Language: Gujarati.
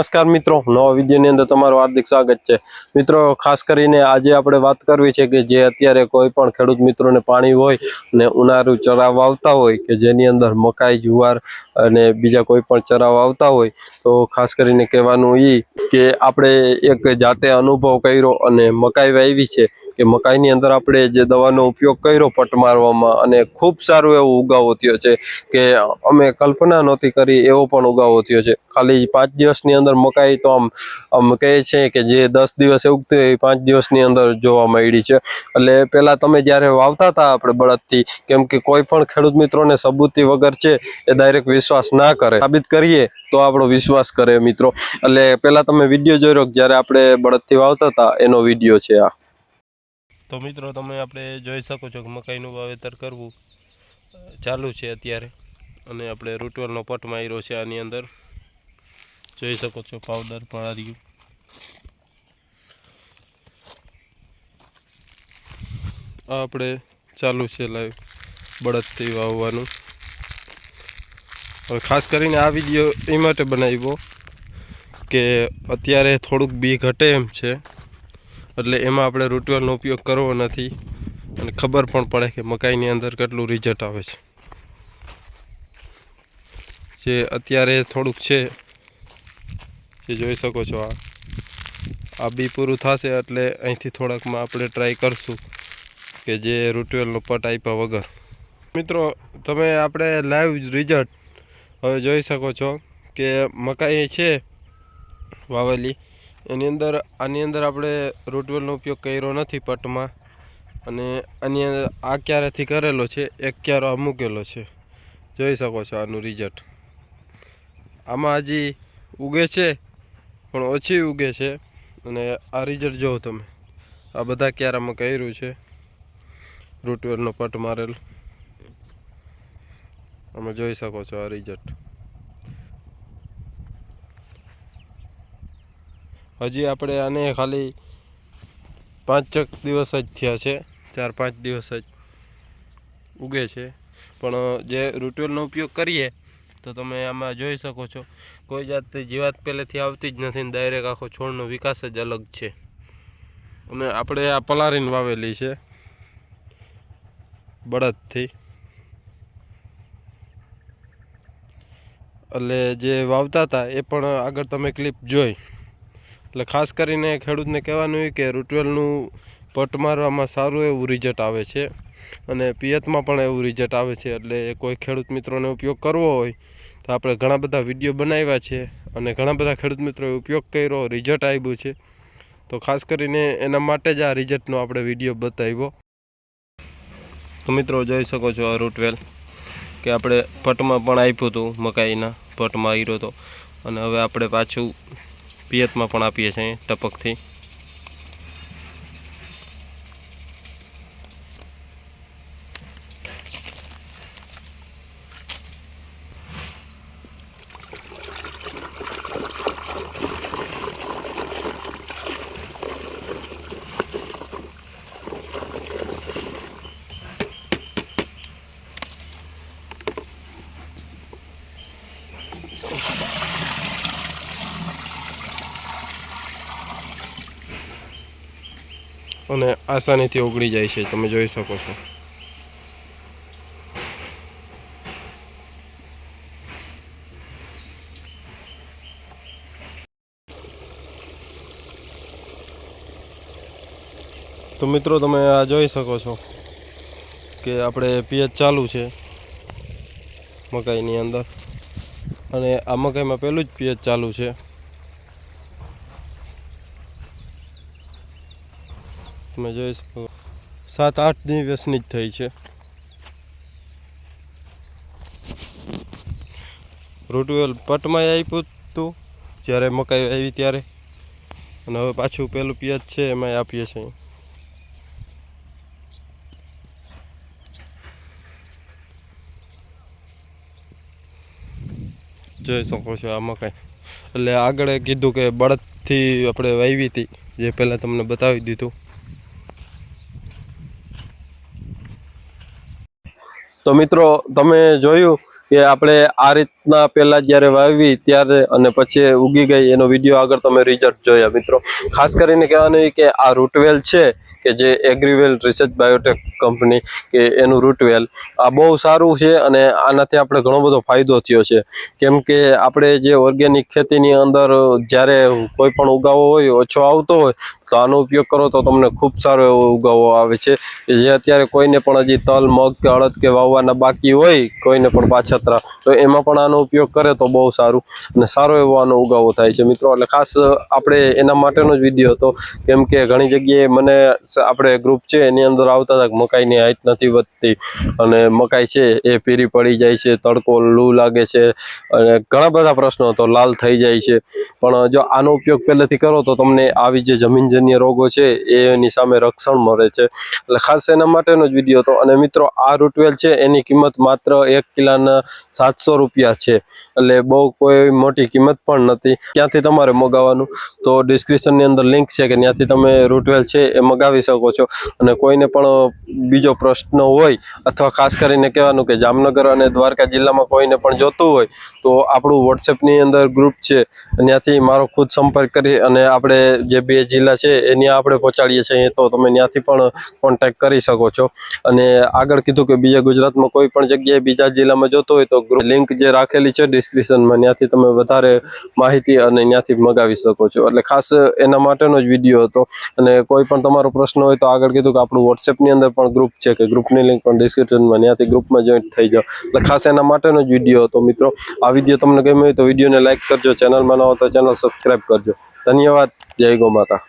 નમસ્કાર મિત્રો, નવા વિડીયોની અંદર તમારું હાર્દિક સ્વાગત છે। મિત્રો, ખાસ કરીને આજે આપણે વાત કરવી છે કે જે અત્યારે કોઈ પણ ખેડૂત મિત્રોને પાણી હોય ને ઉનાળુ ચરાવવા આવતા હોય કે જેની અંદર મકાઈ, જુવાર અને બીજા કોઈ પણ ચરાવવા આવતા હોય તો ખાસ કરીને કહેવાનું કે આપણે એક જાતે અનુભવ કર્યો અને મકાઈ વાવી છે કે મકાઈની અંદર આપણે જે દવાનો ઉપયોગ કર્યો પટ મારવામાં અને ખૂબ સારું એવું ઉગાવો થયો છે કે અમે કલ્પના નહોતી કરી એવો પણ ઉગાવો થયો છે। ખાલી 5 દિવસની અંદર મકાઈ તો આમ કહે છે કે જે 10 દિવસે ઉગતી હોય 5 દિવસની અંદર જોવા મળી છે। એટલે પહેલા તમે જ્યારે વાવતા હતા આપણે બળદથી, કેમ કે કોઈ પણ ખેડૂત મિત્રોને સબૂતી વગર છે એ ડાયરેક્ટ વિશ્વાસ ના કરે, સાબિત કરીએ તો આપણો વિશ્વાસ કરે મિત્રો। એટલે પહેલા તમે વિડીયો જોઈ રહ્યો જ્યારે આપણે બળદથી વાવતા હતા એનો વિડીયો છે આ। તો મિત્રો, તમે આપણે જોઈ શકો છો કે મકાઈનું વાવેતર કરવું ચાલુ છે અત્યારે અને આપણે રૂટવેલનો પટ માર્યો છે। આની અંદર જોઈ શકો છો પાવડર પણ આ રહ્યું। આ આપણે ચાલુ છે લાઈવ બળદથી વાવવાનું। હવે ખાસ કરીને આ વિડીયો એ માટે બનાવ્યો કે અત્યારે થોડુંક બી ઘટે એમ છે, એટલે એમાં આપણે રૂટવેલનો ઉપયોગ કરવો નથી અને ખબર પણ પડે કે મકાઈની અંદર કેટલું રિઝલ્ટ આવે છે। જે અત્યારે થોડુંક છે જે જોઈ શકો છો, આ બી પૂરું થશે એટલે અહીંથી થોડાકમાં આપણે ટ્રાય કરશું કે જે રૂટવેલનો પટ આપ્યા વગર। મિત્રો, તમે આપણે લાઈવ રિઝલ્ટ હવે જોઈ શકો છો કે મકાઈ છે વાવેલી આની અંદર આપણે રૂટવેલનો ઉપયોગ કર્યો નથી પટમાં, અને આની અંદર આ ક્યારેથી કરેલો છે, એક ક્યારો મૂકેલો છે। જોઈ શકો છો આનું રિઝલ્ટ। આમાં હજી ઉગે છે પણ ઓછી ઉગે છે, અને આ રિઝલ્ટ જોવો તમે, આ બધા ક્યારામાં કર્યું છે રૂટવેલનો પટ મારેલ, આમાં જોઈ શકો છો આ રિઝલ્ટ। હજી આપણે આને ખાલી 5 દિવસ જ થયા છે, 4-5 દિવસ જ ઉગે છે, પણ જે રૂટવેલનો ઉપયોગ કરીએ તો તમે આમાં જોઈ શકો છો કોઈ જાતની જીવાત પહેલેથી આવતી જ નથી ને ડાયરેક્ટ આખો છોડનો વિકાસ જ અલગ છે। અને આપણે આ પલારીને વાવેલી છે બળદથી, એટલે જે વાવતા હતા એ પણ આગળ તમે ક્લિપ જોઈ। એટલે ખાસ કરીને ખેડૂતને કહેવાનું કે રૂટવેલનું પટ મારવામાં સારું એવું રિઝલ્ટ આવે છે અને પિયતમાં પણ એવું રિઝલ્ટ આવે છે। એટલે કોઈ ખેડૂત મિત્રોને ઉપયોગ કરવો હોય તો આપણે ઘણા બધા વિડીયો બનાવ્યા છે અને ઘણા બધા ખેડૂત મિત્રોએ ઉપયોગ કર્યો, રિઝલ્ટ આવ્યું છે, તો ખાસ કરીને એના માટે જ આ રિઝલ્ટનો આપણે વિડીયો બતાવ્યો। તો મિત્રો, જોઈ શકો છો આ રૂટવેલ કે આપણે પટમાં પણ આપ્યું હતું, મકાઈના પટમાં આવ્યો હતો, અને હવે આપણે પાછું પિયતમાં પણ આપીએ છીએ ટપકથી। અને આસાનીથી ઓગળી જાય છે, તમે જોઈ શકો છો। તો મિત્રો, તમે આ જોઈ શકો છો કે આપણે પિયત ચાલુ છે મકાઈની અંદર, અને આ મકાઈમાં પહેલું જ પિયત ચાલુ છે। તમે જોઈ શકો 7-8 દિવસની જ થઈ છે। રૂટવેલ પટમાં આપ્યું હતું જ્યારે મકાઈ આવી ત્યારે, અને હવે પાછું પહેલું પિયત છે એમાં આપીએ છીએ। જોઈ શકો છો આ મકાઈ, એટલે આગળ કીધું કે બળદથી આપણે વાવી હતી, જે પહેલાં તમને બતાવી દીધું। તો મિત્રો, તમે જોયું કે આપણે આ રીતના પહેલા જ્યારે વાવી ત્યારે અને પછી ઉગી ગઈ એનો વિડીયો આગળ તમે રિઝલ્ટ જોયા મિત્રો. ખાસ કરીને કહેવાનું એ કે આ રૂટવેલ છે કે જે એગ્રીવેલ રિસર્ચ બાયોટેક કંપની કે એનું રૂટવેલ આ બહુ સારું છે અને આનાથી આપણે ઘણો બધો ફાયદો થયો છે. કેમ કે આપણે જે ઓર્ગેનિક ખેતીની અંદર જ્યારે કોઈ પણ ઉગાવો હોય ઓછો આવતો હોય તો આનો ઉપયોગ કરો તો તમને ખૂબ સારો એવો ઉગાવો આવે છે. જે અત્યારે કોઈને પણ હજી તલ મગ કે અડદ કે વાવવાના બાકી હોય કોઈને પણ પાછતરા તો એમાં પણ આનો ઉપયોગ કરે તો બહુ સારું અને સારો એવો આનો ઉગાવો થાય છે મિત્રો. એટલે ખાસ આપણે એના માટેનો જ વિડીયો હતો. કેમ કે ઘણી જગ્યાએ મને આપણે ગ્રુપ છે એની અંદર આવતા હતા કે મકાઈની હાઈટ નથી વધતી અને મકાઈ છે એ પીરી પડી જાય છે, તડકો લૂ લાગે છે અને ઘણા બધા પ્રશ્નો તો લાલ થઈ જાય છે. પણ જો આનો ઉપયોગ પહેલેથી કરો તો તમને આવી જે જમીનજન્ય રોગો છે એની સામે રક્ષણ મળે છે. એટલે ખાસ એના માટેનો જ વિડીયો હતો. અને મિત્રો આ રૂટવેલ છે એની કિંમત માત્ર 1 કિલોના 700 રૂપિયા છે. એટલે બહુ કોઈ મોટી કિંમત પણ નથી. ક્યાંથી તમારે મગાવવાનું તો ડિસ્ક્રિપ્શનની અંદર લિંક છે કે ત્યાંથી તમે રૂટવેલ છે એ મગાવી શકો છો. અને કોઈને પણ બીજો પ્રશ્ન હોય અથવા ખાસ કરીને કહેવાનું કે જામનગર અને દ્વારકા જિલ્લામાં કોઈને પણ જોતું હોય તો આપણું વોટ્સએપની અંદર ગ્રુપ છે ત્યાંથી મારો ખુદ સંપર્ક કરી અને આપણે જે 2 જિલ્લા છે એની આપણે પહોંચાડીએ છીએ તો તમે ત્યાંથી પણ કોન્ટેક્ટ કરી શકો છો. અને આગળ કીધું કે બીજા ગુજરાતમાં કોઈ પણ જગ્યાએ બીજા જિલ્લામાં જોતો હોય તો ગ્રુપ લિંક જે રાખેલી છે ડિસ્ક્રિપ્શનમાં ત્યાંથી તમે વધારે માહિતી અને ત્યાંથી મગાવી શકો છો. એટલે ખાસ એના માટેનો જ વિડીયો હતો. અને કોઈ પણ તમારો પ્રશ્ન હોય તો આગળ કીધું કે આપણું વોટ્સએપની અંદર પણ ગ્રુપ છે કે ગ્રુપની લિંક પણ ડિસ્ક્રિપ્શનમાં ત્યાંથી ગ્રુપમાં જોઈન્ટ થઈ જાઓ. એટલે ખાસ એના માટેનો જ વિડીયો હતો મિત્રો. આ વિડીયો તમને ગમ્યો હોય તો વિડીયોને લાઈક કરજો, ચેનલમાં ન હો તો ચેનલ સબસ્ક્રાઈબ કરજો. ધન્યવાદ. જય ગૌ માતા.